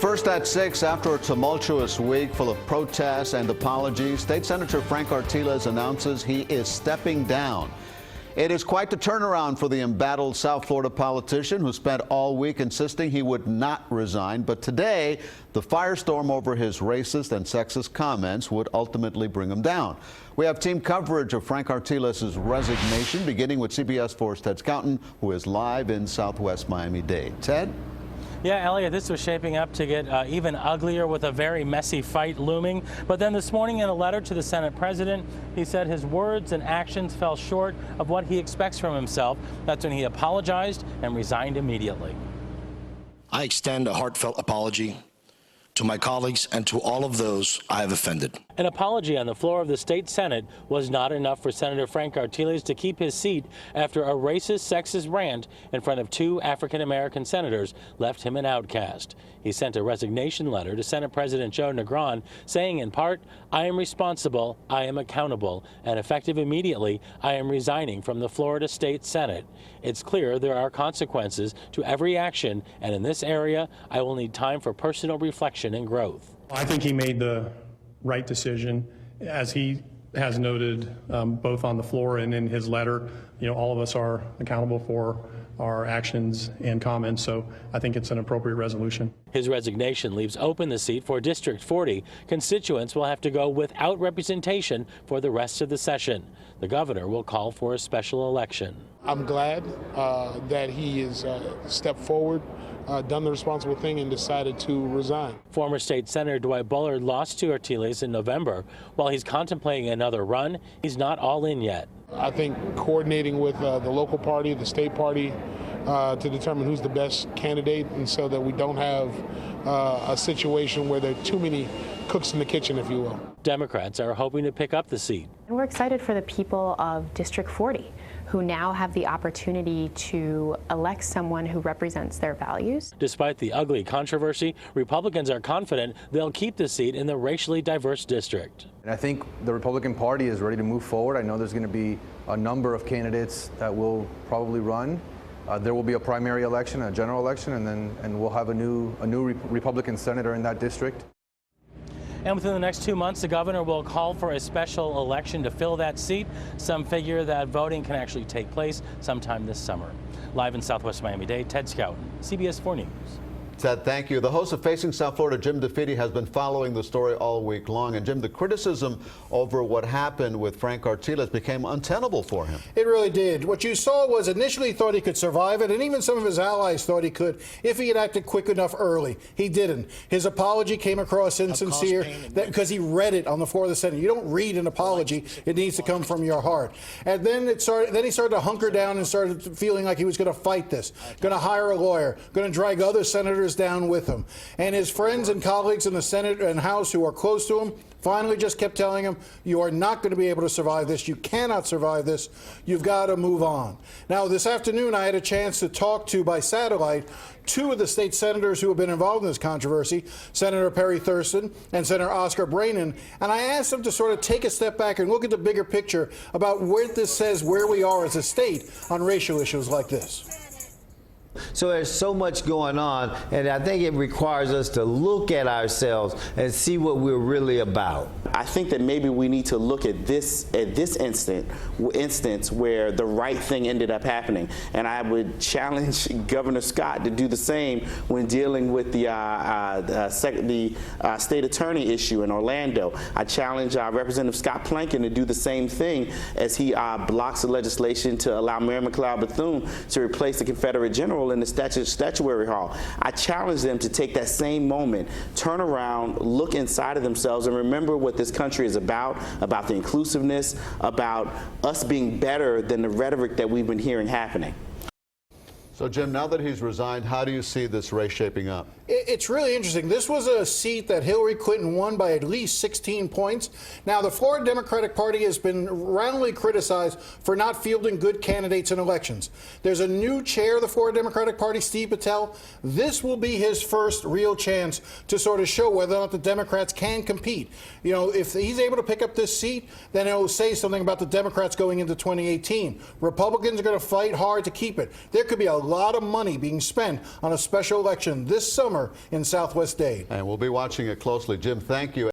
First at 6, after a tumultuous week full of protests and apologies, State Senator Frank Artiles announces he is stepping down. It is quite the turnaround for the embattled South Florida politician who spent all week insisting he would not resign. But today, the firestorm over his racist and sexist comments would ultimately bring him down. We have team coverage of Frank Artiles' resignation, beginning with CBS 4's Ted Scouten, who is live in Southwest Miami-Dade. Ted? Yeah, Elliot, this was shaping up to get even uglier with a very messy fight looming. But then this morning in a letter to the Senate president, he said his words and actions fell short of what he expects from himself. That's when he apologized and resigned immediately. I extend a heartfelt apology to my colleagues and to all of those I have offended. An apology on the floor of the state Senate was not enough for Senator Frank Artiles to keep his seat after a racist, sexist rant in front of two African-American senators left him an outcast. He sent a resignation letter to Senate President Joe Negron saying in part, "I am responsible, I am accountable, and effective immediately, I am resigning from the Florida State Senate. It's clear there are consequences to every action, and in this area, I will need time for personal reflection and growth." I think he made the right decision, as he has noted both on the floor and in his letter. You know, all of us are accountable for our actions and comments, so I think it's an appropriate resolution. His resignation leaves open the seat for District 40. Constituents will have to go without representation for the rest of the session. The governor will call for a special election. I'm glad that he has stepped forward, done the responsible thing, and decided to resign. Former state senator Dwight Bullard lost to Artiles in November. While he's contemplating another run, he's not all in yet. I think coordinating with the local party, the state party, to determine who's the best candidate, and so that we don't have a situation where there are too many cooks in the kitchen, if you will. Democrats are hoping to pick up the seat. And we're excited for the people of District 40, who now have the opportunity to elect someone who represents their values. Despite the ugly controversy, Republicans are confident they'll keep the seat in the racially diverse district. And I think the Republican Party is ready to move forward. I know there's going to be a number of candidates that will probably run. There will be a primary election, a general election, and we'll have a new Republican senator in that district. And within the next 2 months, the governor will call for a special election to fill that seat. Some figure that voting can actually take place sometime this summer. Live in Southwest Miami-Dade, Ted Scouten, CBS 4 News. Ted, thank you. The host of Facing South Florida, Jim DeFede, has been following the story all week long. And Jim, the criticism over what happened with Frank Artiles became untenable for him. It really did. What you saw was initially he thought he could survive it, and even some of his allies thought he could if he had acted quick enough early. He didn't. His apology came across insincere because he read it on the floor of the Senate. You don't read an apology. It needs to come from your heart. And then he started to hunker down and started feeling like he was going to fight this, going to hire a lawyer, going to drag other senators down with him. And his friends and colleagues in the Senate and House who are close to him finally just kept telling him, you are not going to be able to survive this. You cannot survive this. You've got to move on. Now, this afternoon, I had a chance to talk to, by satellite, two of the state senators who have been involved in this controversy, Senator Perry Thurston and Senator Oscar Brainin, and I asked them to sort of take a step back and look at the bigger picture about where this says where we are as a state on racial issues like this. So there's so much going on, and I think it requires us to look at ourselves and see what we're really about. I think that maybe we need to look at this instance where the right thing ended up happening, and I would challenge Governor Scott to do the same when dealing with the state attorney issue in Orlando. I challenge Representative Scott Plankin to do the same thing as he blocks the legislation to allow Mary McLeod Bethune to replace the Confederate general in the statuary hall. I challenge them to take that same moment, turn around, look inside of themselves, and remember what this country is about the inclusiveness, about us being better than the rhetoric that we've been hearing happening. So, Jim, now that he's resigned, how do you see this race shaping up? It's really interesting. This was a seat that Hillary Clinton won by at least 16 points. Now, the Florida Democratic Party has been roundly criticized for not fielding good candidates in elections. There's a new chair of the Florida Democratic Party, Steve Patel. This will be his first real chance to sort of show whether or not the Democrats can compete. You know, if he's able to pick up this seat, then it will say something about the Democrats going into 2018. Republicans are going to fight hard to keep it. There could be a lot of money being spent on a special election this summer in Southwest Dade. And we'll be watching it closely. Jim, thank you.